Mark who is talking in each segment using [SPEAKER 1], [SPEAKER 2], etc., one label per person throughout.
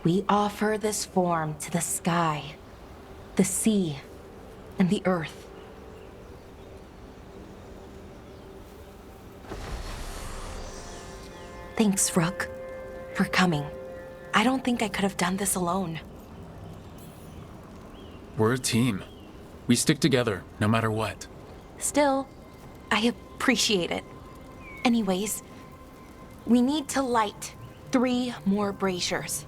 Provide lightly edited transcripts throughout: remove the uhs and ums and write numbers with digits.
[SPEAKER 1] We offer this form to the sky, the sea, and the earth. Thanks, Rook, for coming. I don't think I could have done this alone.
[SPEAKER 2] We're a team. We stick together, no matter what.
[SPEAKER 1] Still, I appreciate it. Anyways, we need to light 3 more braziers.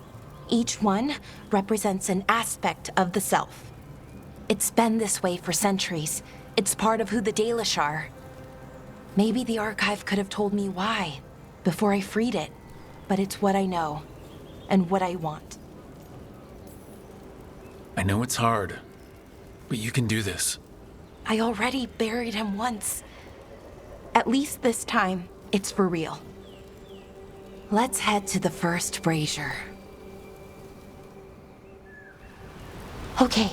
[SPEAKER 1] Each one represents an aspect of the self. It's been this way for centuries. It's part of who the Dalish are. Maybe the archive could have told me why before I freed it, but it's what I know and what I want.
[SPEAKER 2] I know it's hard, but you can do this.
[SPEAKER 1] I already buried him once. At least this time, it's for real. Let's head to the first brazier. Okay,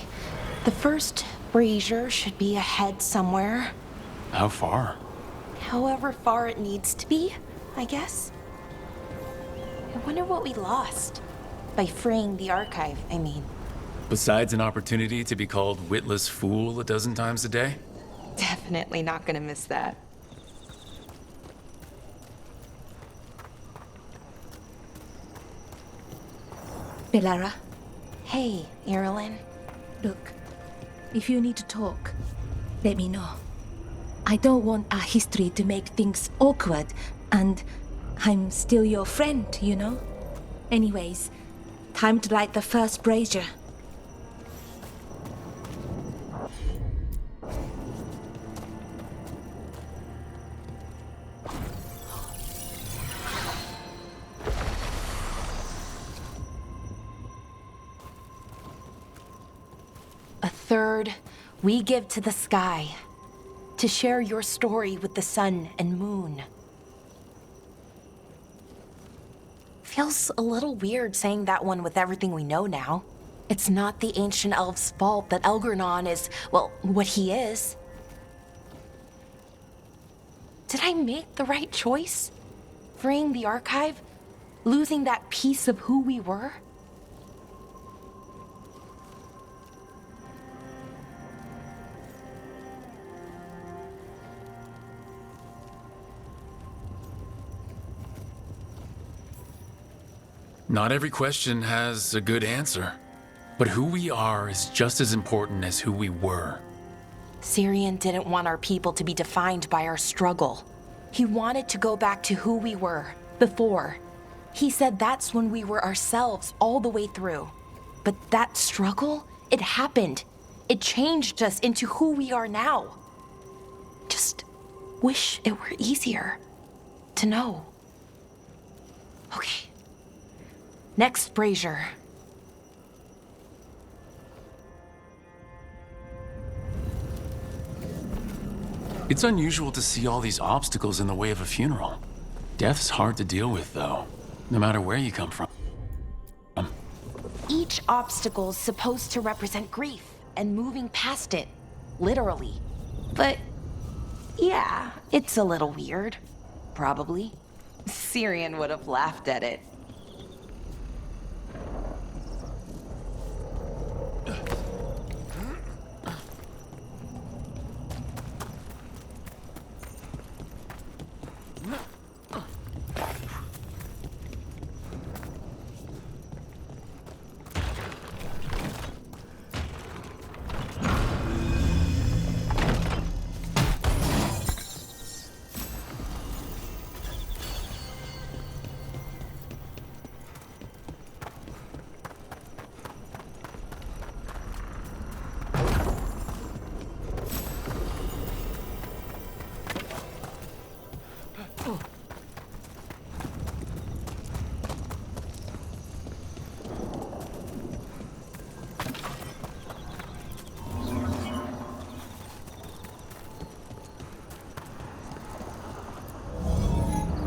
[SPEAKER 1] the first brazier should be ahead somewhere.
[SPEAKER 2] How far?
[SPEAKER 1] However far it needs to be, I guess. I wonder what we lost. By freeing the archive, I mean.
[SPEAKER 2] Besides an opportunity to be called witless fool a dozen times a day?
[SPEAKER 1] Definitely not gonna miss that.
[SPEAKER 3] Bellara,
[SPEAKER 1] Hey, Irilyn.
[SPEAKER 3] look. If you need to talk, let me know. I don't want our history to make things awkward, and I'm still your friend, you know? Anyways, time to light the first brazier.
[SPEAKER 1] A third we give to the sky, to share your story with the sun and moon. Feels a little weird saying that one with everything we know now. It's not the ancient elf's fault that Elgernon is, well, what he is. Did I make the right choice? Freeing the archive? Losing that piece of who we were?
[SPEAKER 2] Not every question has a good answer, but who we are is just as important as who we were.
[SPEAKER 1] Syrian didn't want our people to be defined by our struggle. He wanted to go back to who we were before. He said that's when we were ourselves all the way through. But that struggle, it happened. It changed us into who we are now. Just wish it were easier to know. Okay. Next brazier.
[SPEAKER 2] It's unusual to see all these obstacles in the way of a funeral. Death's hard to deal with, though, no matter where you come from.
[SPEAKER 1] Each obstacle's supposed to represent grief and moving past it, literally. But yeah, it's a little weird. Probably. Syrian would have laughed at it.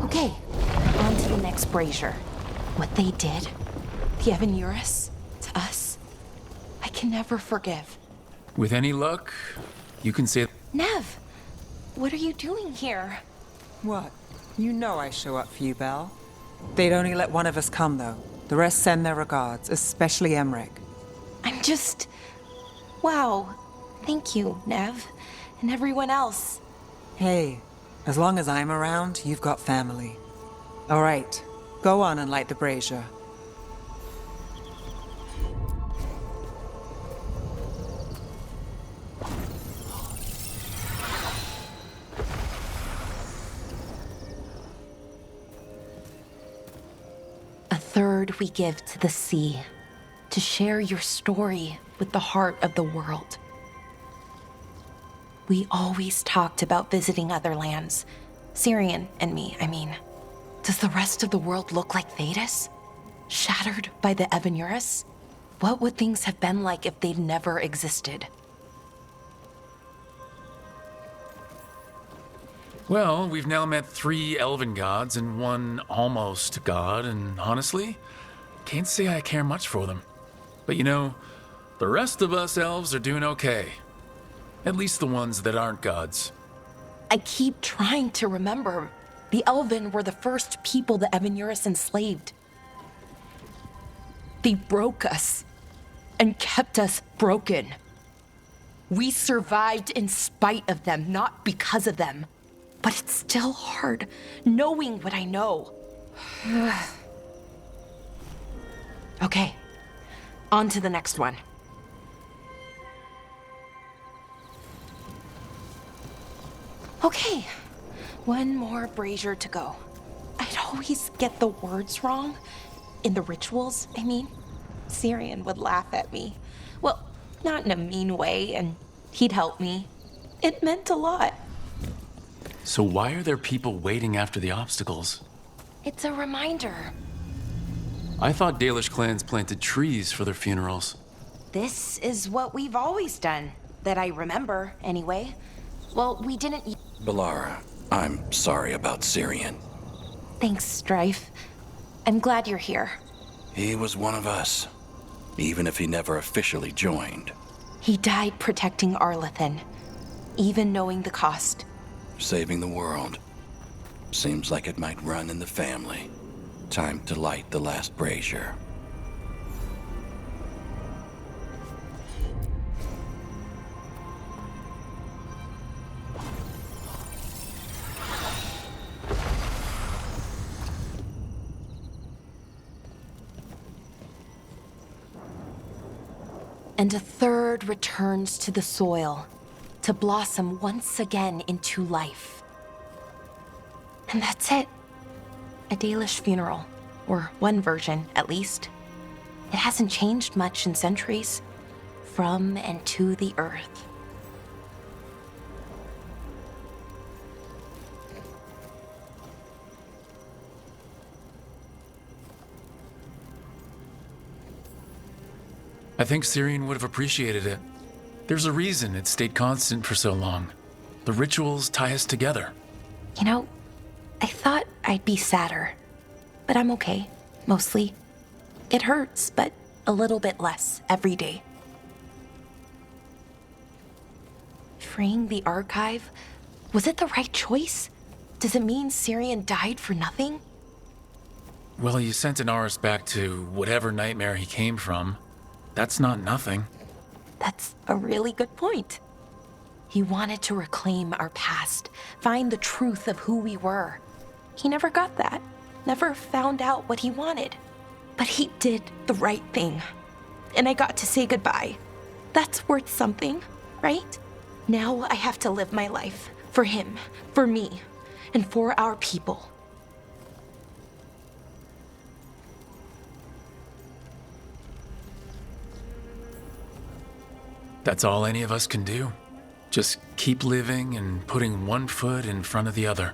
[SPEAKER 1] Okay, on to the next brazier. What they did, the Evanurus, to us, I can never forgive.
[SPEAKER 2] With any luck, you can say...
[SPEAKER 1] Nev, what are you doing here?
[SPEAKER 4] What? You know I show up for you, Belle. They'd only let one of us come, though. The rest send their regards, especially Emmerich.
[SPEAKER 1] I'm just... Wow. Thank you, Nev. And everyone else.
[SPEAKER 4] Hey, as long as I'm around, you've got family. All right, go on and light the brazier.
[SPEAKER 1] A third we give to the sea, to share your story with the heart of the world. We always talked about visiting other lands. Syrian and me, I mean. Does the rest of the world look like Thedas? Shattered by the Evanurus? What would things have been like if they'd never existed?
[SPEAKER 2] Well, we've now met 3 elven gods and 1 almost god, and honestly, can't say I care much for them. But you know, the rest of us elves are doing okay. At least the ones that aren't gods.
[SPEAKER 1] I keep trying to remember. The Elven were the first people the Evanurus enslaved. They broke us and kept us broken. We survived in spite of them, not because of them. But it's still hard, knowing what I know. Okay, on to the next one. Okay, one more brazier to go. I'd always get the words wrong. In the rituals, I mean. Syrian would laugh at me. Well, not in a mean way, and he'd help me. It meant a lot.
[SPEAKER 2] So why are there people waiting after the obstacles?
[SPEAKER 1] It's a reminder.
[SPEAKER 2] I thought Dalish clans planted trees for their funerals.
[SPEAKER 1] This is what we've always done, that I remember, anyway. Well, we didn't...
[SPEAKER 5] Bellara, I'm sorry about Syrian.
[SPEAKER 1] Thanks, Strife. I'm glad you're here.
[SPEAKER 5] He was one of us, even if he never officially joined.
[SPEAKER 1] He died protecting Arlathan, even knowing the cost.
[SPEAKER 5] Saving the world. Seems like it might run in the family. Time to light the last brazier.
[SPEAKER 1] And a third returns to the soil, to blossom once again into life. And that's it. A Dalish funeral, or one version, at least. It hasn't changed much in centuries, from and to the earth.
[SPEAKER 2] I think Syrian would have appreciated it. There's a reason it stayed constant for so long. The rituals tie us together.
[SPEAKER 1] You know, I thought I'd be sadder, but I'm okay, mostly. It hurts, but a little bit less every day. Freeing the archive, was it the right choice? Does it mean Syrian died for nothing?
[SPEAKER 2] Well, you sent Inaris back to whatever nightmare he came from. That's not nothing.
[SPEAKER 1] That's a really good point. He wanted to reclaim our past, find the truth of who we were. He never got that, never found out what he wanted. But he did the right thing. And I got to say goodbye. That's worth something, right? Now I have to live my life for him, for me, and for our people.
[SPEAKER 2] That's all any of us can do. Just keep living and putting one foot in front of the other.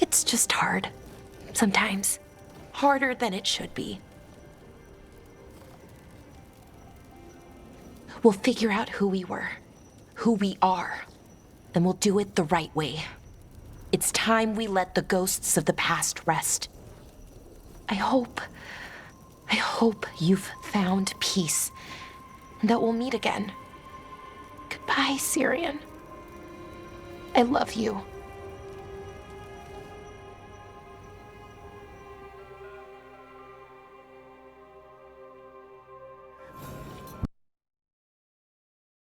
[SPEAKER 1] It's just hard. Sometimes. Harder than it should be. We'll figure out who we were, who we are, and we'll do it the right way. It's time we let the ghosts of the past rest. I hope you've found peace, and that we'll meet again. Goodbye, Syrian. I love you.